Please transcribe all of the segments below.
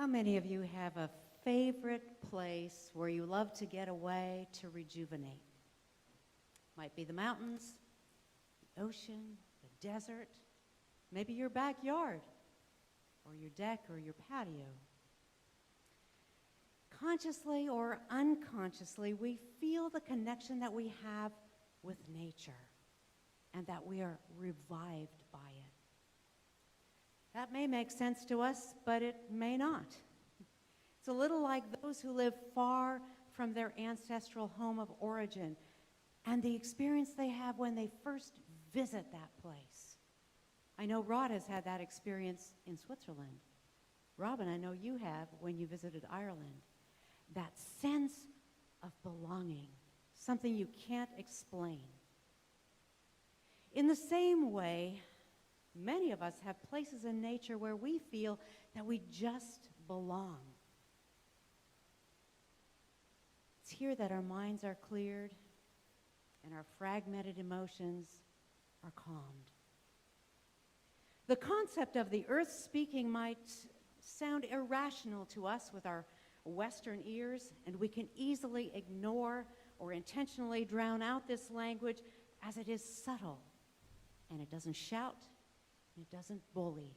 How many of you have a favorite place where you love to get away to rejuvenate? Might be the mountains, the ocean, the desert, maybe your backyard, or your deck or your patio. Consciously or unconsciously, we feel the connection that we have with nature and that we are revived by it. That may make sense to us, but it may not. It's a little like those who live far from their ancestral home of origin and the experience they have when they first visit that place. I know Rod has had that experience in Switzerland. Robin, I know you have when you visited Ireland. That sense of belonging, something you can't explain. In the same way, many of us have places in nature where we feel that we just belong. It's here that our minds are cleared and our fragmented emotions are calmed. The concept of the earth speaking might sound irrational to us with our Western ears, and we can easily ignore or intentionally drown out this language as it is subtle, and it doesn't shout, and it doesn't bully.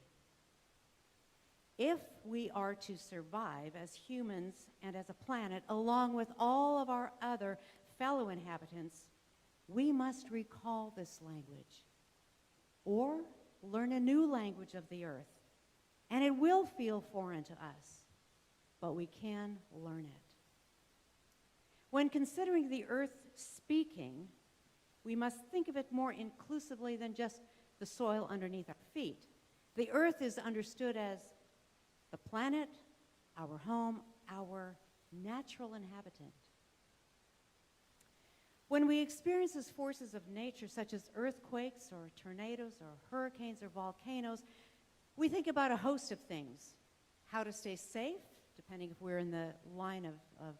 If we are to survive as humans and as a planet, along with all of our other fellow inhabitants, we must recall this language or learn a new language of the earth, and it will feel foreign to us, but we can learn it. When considering the earth speaking, we must think of it more inclusively than just the soil underneath our feet. The earth is understood as the planet, our home, our natural inhabitant. When we experience the forces of nature, such as earthquakes or tornadoes or hurricanes or volcanoes, we think about a host of things. How to stay safe, depending if we're in the line of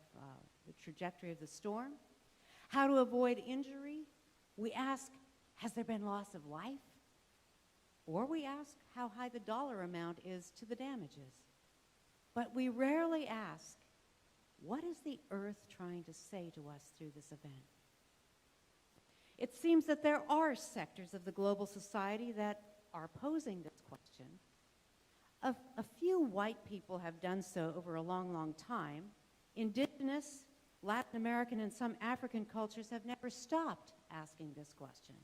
the trajectory of the storm. How to avoid injury. We ask, has there been loss of life? Or we ask how high the dollar amount is to the damages. But we rarely ask, what is the earth trying to say to us through this event? It seems that there are sectors of the global society that are posing this question. A few white people have done so over a long, long time. Indigenous, Latin American, and some African cultures have never stopped asking this question.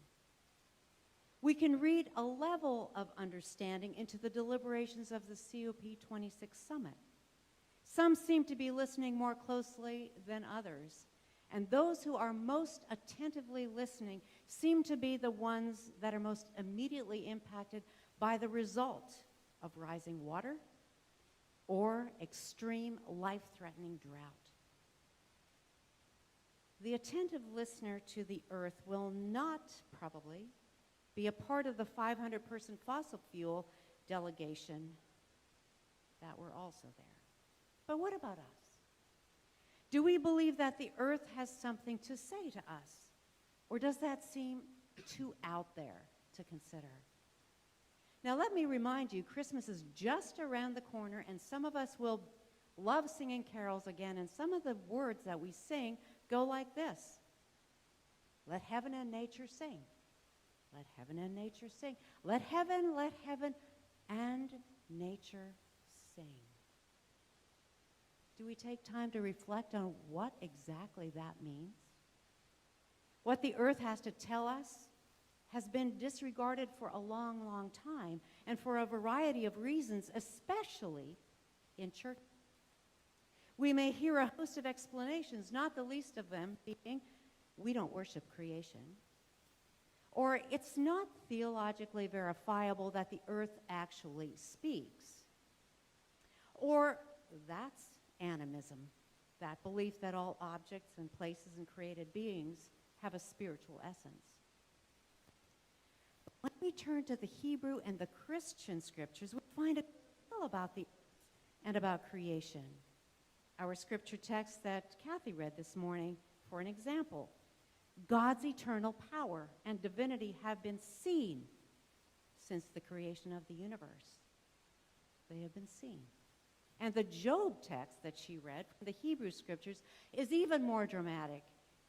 We can read a level of understanding into the deliberations of the COP26 summit. Some seem to be listening more closely than others, and those who are most attentively listening seem to be the ones that are most immediately impacted by the result of rising water or extreme life-threatening drought. The attentive listener to the earth will not probably be a part of the 500-person fossil fuel delegation that were also there. But what about us? Do we believe that the earth has something to say to us? Or does that seem too out there to consider? Now let me remind you, Christmas is just around the corner, and some of us will love singing carols again, and some of the words that we sing go like this. Let heaven and nature sing. Let heaven and nature sing. Let heaven and nature sing. Do we take time to reflect on what exactly that means? What the earth has to tell us has been disregarded for a long, long time, and for a variety of reasons, especially in church. We may hear a host of explanations, not the least of them being, we don't worship creation. Or it's not theologically verifiable that the earth actually speaks. Or that's animism, that belief that all objects and places and created beings have a spiritual essence. When we turn to the Hebrew and the Christian scriptures, we find a little about the earth and about creation. Our scripture text that Kathy read this morning, for an example, God's eternal power and divinity have been seen since the creation of the universe. They have been seen. And the Job text that she read from the Hebrew scriptures is even more dramatic.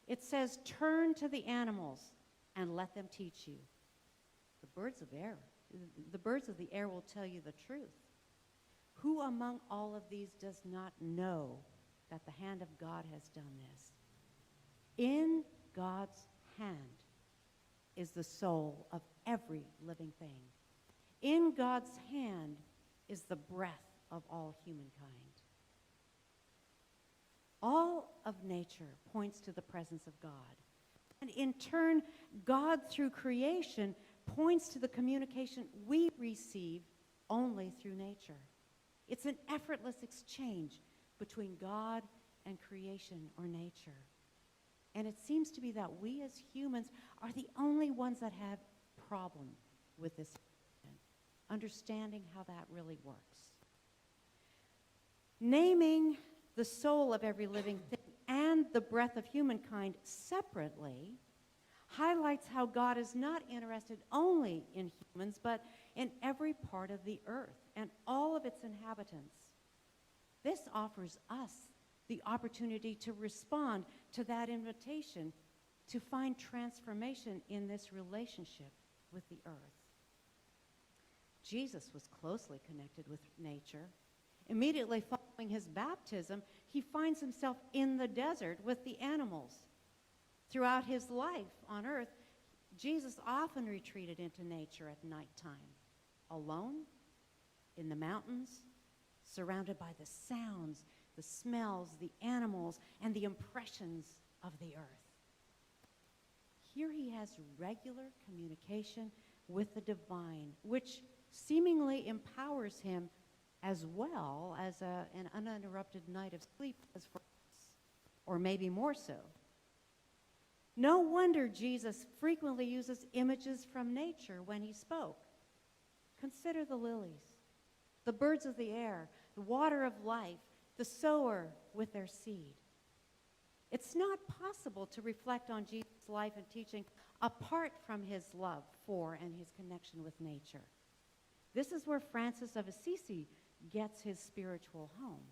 It says, "Turn to the animals and let them teach you." The birds of the air will tell you the truth. Who among all of these does not know that the hand of God has done this? In God's hand is the soul of every living thing. In God's hand is the breath of all humankind. All of nature points to the presence of God. And in turn, God through creation points to the communication we receive only through nature. It's an effortless exchange between God and creation or nature. And it seems to be that we as humans are the only ones that have problem with this, understanding how that really works. Naming the soul of every living thing and the breath of humankind separately highlights how God is not interested only in humans, but in every part of the earth and all of its inhabitants. This offers us the opportunity to respond to that invitation to find transformation in this relationship with the earth. Jesus was closely connected with nature. Immediately following his baptism, he finds himself in the desert with the animals. Throughout his life on earth, Jesus often retreated into nature at nighttime, alone, in the mountains, surrounded by the sounds, the smells, the animals, and the impressions of the earth. Here he has regular communication with the divine, which seemingly empowers him as well as an uninterrupted night of sleep as for us, or maybe more so. No wonder Jesus frequently uses images from nature when he spoke. Consider the lilies, the birds of the air, the water of life, the sower with their seed. It's not possible to reflect on Jesus' life and teaching apart from his love for and his connection with nature. This is where Francis of Assisi gets his spiritual home.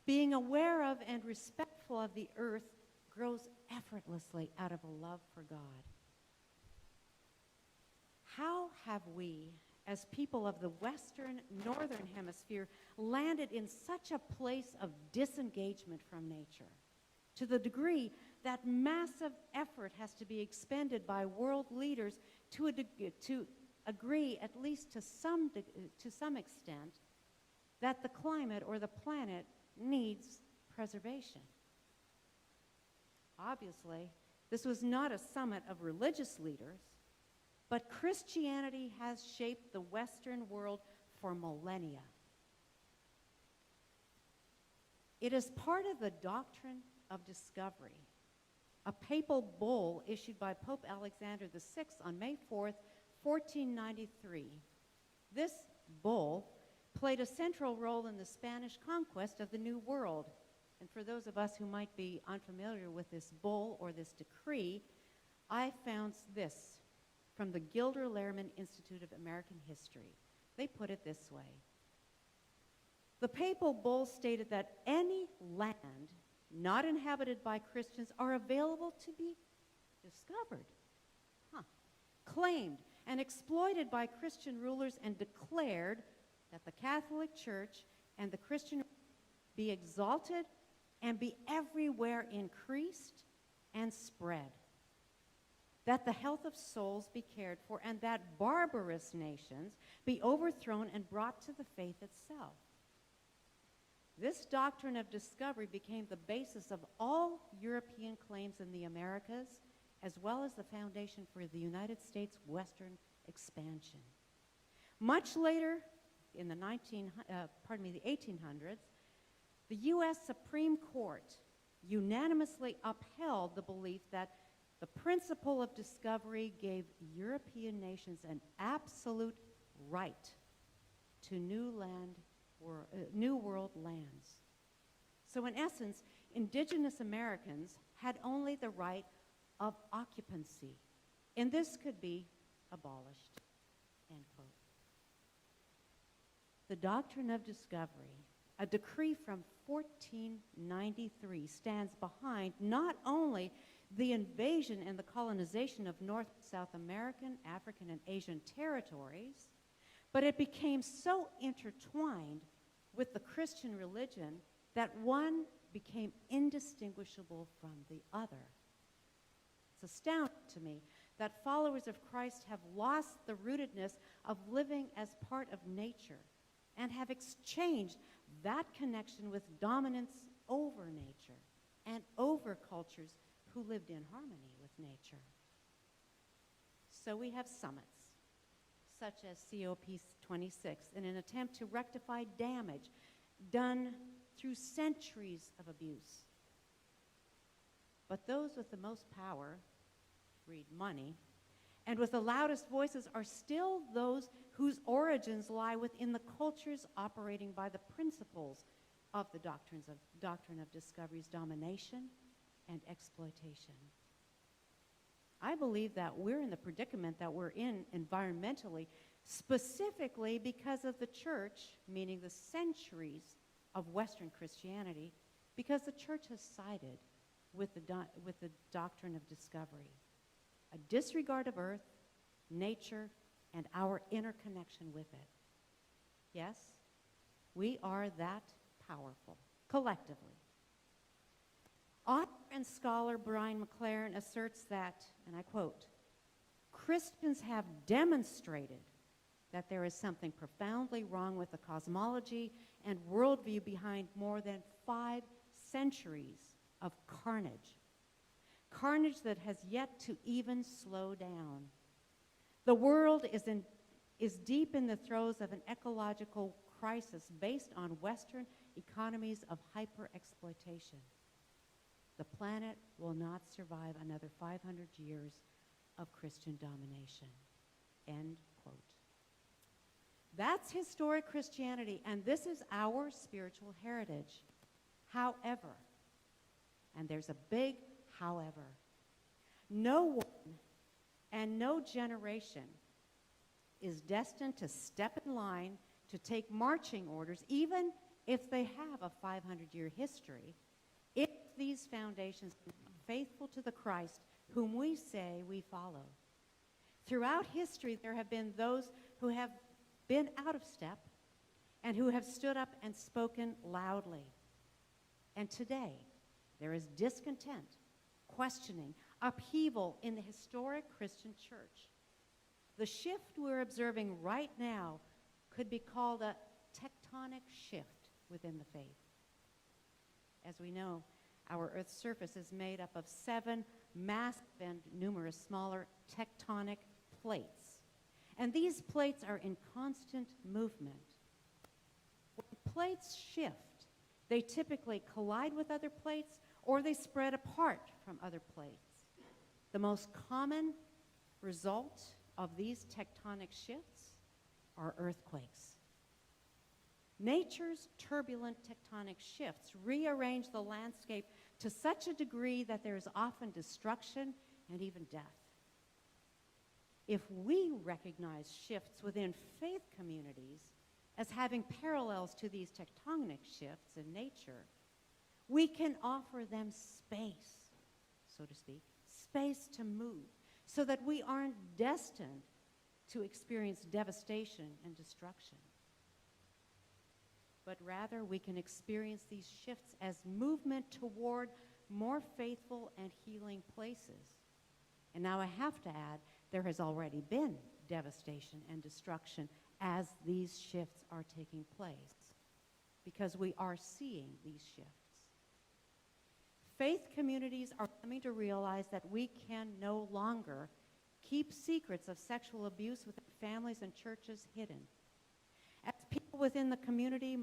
Being aware of and respectful of the earth grows effortlessly out of a love for God. How have we, as people of the Western Northern Hemisphere, landed in such a place of disengagement from nature, to the degree that massive effort has to be expended by world leaders to agree, at least to some extent, that the climate or the planet needs preservation? Obviously, this was not a summit of religious leaders, but Christianity has shaped the Western world for millennia. It is part of the doctrine of discovery, a papal bull issued by Pope Alexander VI on May 4th, 1493. This bull played a central role in the Spanish conquest of the New World. And for those of us who might be unfamiliar with this bull or this decree, I found this from the Gilder Lehrman Institute of American History. They put it this way. The papal bull stated that any land not inhabited by Christians are available to be discovered, claimed, and exploited by Christian rulers, and declared that the Catholic Church and the Christian be exalted and be everywhere increased and spread, that the health of souls be cared for, and that barbarous nations be overthrown and brought to the faith itself. This doctrine of discovery became the basis of all European claims in the Americas, as well as the foundation for the United States Western expansion. Much later, in the 1800s, the U.S. Supreme Court unanimously upheld the belief that the principle of discovery gave European nations an absolute right to New World lands. So in essence, indigenous Americans had only the right of occupancy, and this could be abolished, end quote. The doctrine of discovery, a decree from 1493, stands behind not only the invasion and the colonization of North and South American, African, and Asian territories, but it became so intertwined with the Christian religion that one became indistinguishable from the other. It's astounding to me that followers of Christ have lost the rootedness of living as part of nature and have exchanged that connection with dominance over nature and over cultures who lived in harmony with nature. So we have summits, such as COP26, in an attempt to rectify damage done through centuries of abuse. But those with the most power, read money, and with the loudest voices are still those whose origins lie within the cultures operating by the principles of the doctrine of discovery's domination and exploitation. I believe that we're in the predicament that we're in environmentally, specifically because of the church, meaning the centuries of Western Christianity, because the church has sided with the doctrine of discovery, a disregard of earth, nature, and our interconnection with it. Yes, we are that powerful, collectively. Author and scholar Brian McLaren asserts that, and I quote, Christians have demonstrated that there is something profoundly wrong with the cosmology and worldview behind more than 5 centuries of carnage. Carnage that has yet to even slow down. The world is deep in the throes of an ecological crisis based on Western economies of hyper-exploitation. The planet will not survive another 500 years of Christian domination. End quote. That's historic Christianity, and this is our spiritual heritage. However, and there's a big however, no one and no generation is destined to step in line to take marching orders, even if they have a 500-year history, if these foundations are faithful to the Christ whom we say we follow. Throughout history, there have been those who have been out of step and who have stood up and spoken loudly. And today, there is discontent, questioning, upheaval in the historic Christian church. The shift we're observing right now could be called a tectonic shift within the faith. As we know, our Earth's surface is made up of 7 massive and numerous smaller tectonic plates. And these plates are in constant movement. When plates shift, they typically collide with other plates or they spread apart from other plates. The most common result of these tectonic shifts are earthquakes. Nature's turbulent tectonic shifts rearrange the landscape to such a degree that there is often destruction and even death. If we recognize shifts within faith communities as having parallels to these tectonic shifts in nature, we can offer them space, so to speak, space to move, so that we aren't destined to experience devastation and destruction. But rather, we can experience these shifts as movement toward more faithful and healing places. And now I have to add, there has already been devastation and destruction as these shifts are taking place, because we are seeing these shifts. Faith communities are coming to realize that we can no longer keep secrets of sexual abuse within families and churches hidden. As people within the community,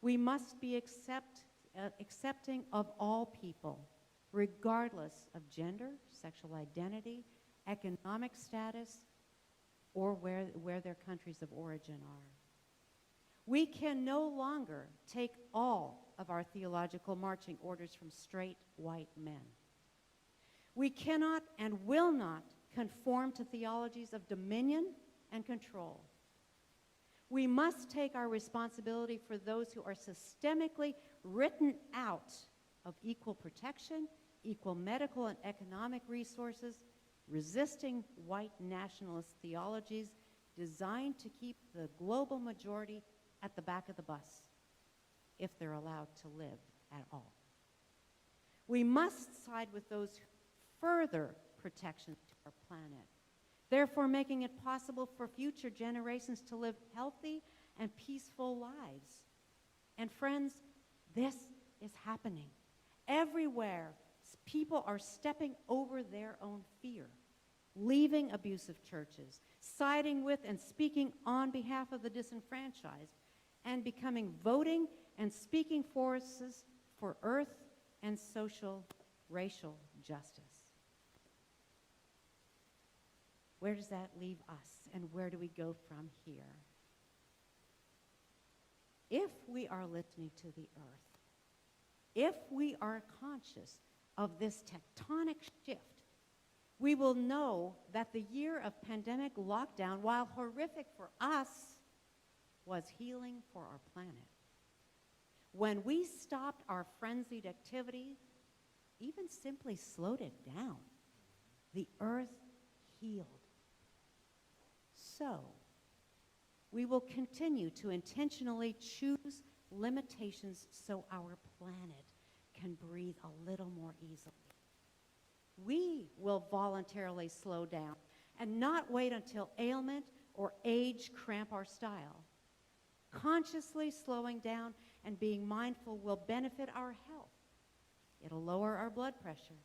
we must be accepting of all people, regardless of gender, sexual identity, economic status, or where their countries of origin are. We can no longer take all of our theological marching orders from straight white men. We cannot and will not conform to theologies of dominion and control. We must take our responsibility for those who are systemically written out of equal protection, equal medical and economic resources, resisting white nationalist theologies designed to keep the global majority at the back of the bus, if they're allowed to live at all. We must side with those who further protection to our planet, therefore making it possible for future generations to live healthy and peaceful lives. And friends, this is happening. Everywhere, people are stepping over their own fear, leaving abusive churches, siding with and speaking on behalf of the disenfranchised, and becoming voting and speaking forces for earth and social, racial justice. Where does that leave us, and where do we go from here? If we are listening to the earth, if we are conscious of this tectonic shift, we will know that the year of pandemic lockdown, while horrific for us, was healing for our planet. When we stopped our frenzied activity, even simply slowed it down, the earth healed. So, we will continue to intentionally choose limitations so our planet can breathe a little more easily. We will voluntarily slow down and not wait until ailment or age cramp our style. Consciously slowing down and being mindful will benefit our health. It'll lower our blood pressure,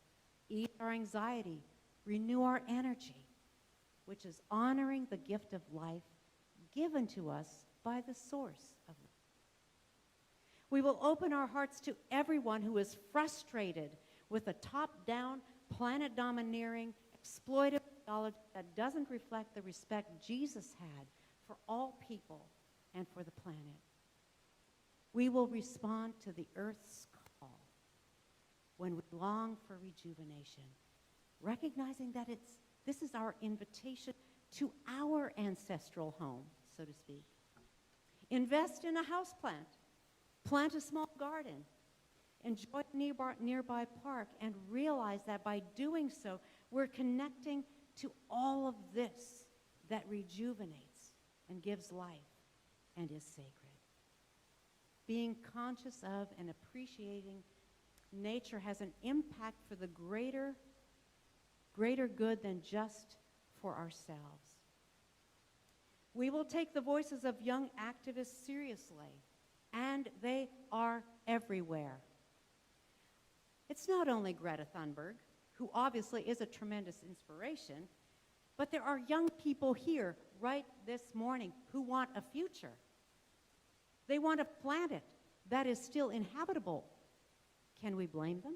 ease our anxiety, renew our energy, which is honoring the gift of life given to us by the source of life. We will open our hearts to everyone who is frustrated with a top-down, planet-domineering, exploitive theology that doesn't reflect the respect Jesus had for all people and for the planet. We will respond to the earth's call when we long for rejuvenation, recognizing that this is our invitation to our ancestral home, so to speak. Invest in a houseplant, plant a small garden, enjoy a nearby park, and realize that by doing so, we're connecting to all of this that rejuvenates and gives life and is sacred. Being conscious of and appreciating nature has an impact for the greater good than just for ourselves. We will take the voices of young activists seriously, and they are everywhere. It's not only Greta Thunberg, who obviously is a tremendous inspiration, but there are young people here right this morning who want a future. They want a planet that is still inhabitable. Can we blame them?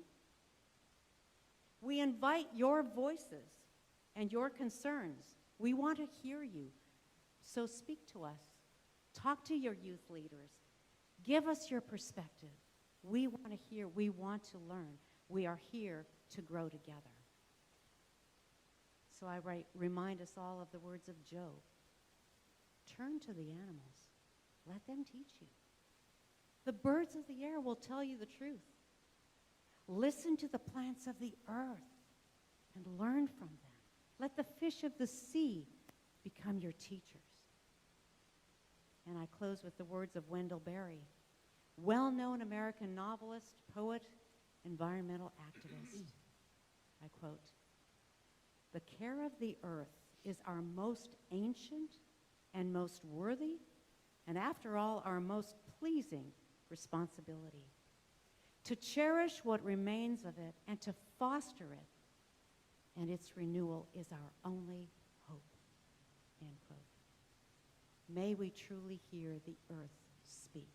We invite your voices and your concerns. We want to hear you. So speak to us. Talk to your youth leaders. Give us your perspective. We want to hear. We want to learn. We are here to grow together. So I remind us all of the words of Job. Turn to the animals. Let them teach you. The birds of the air will tell you the truth. Listen to the plants of the earth and learn from them. Let the fish of the sea become your teachers. And I close with the words of Wendell Berry, well-known American novelist, poet, environmental activist. I quote, "The care of the earth is our most ancient and most worthy, and after all, our most pleasing responsibility. To cherish what remains of it and to foster it, and its renewal is our only hope." End quote. May we truly hear the earth speak.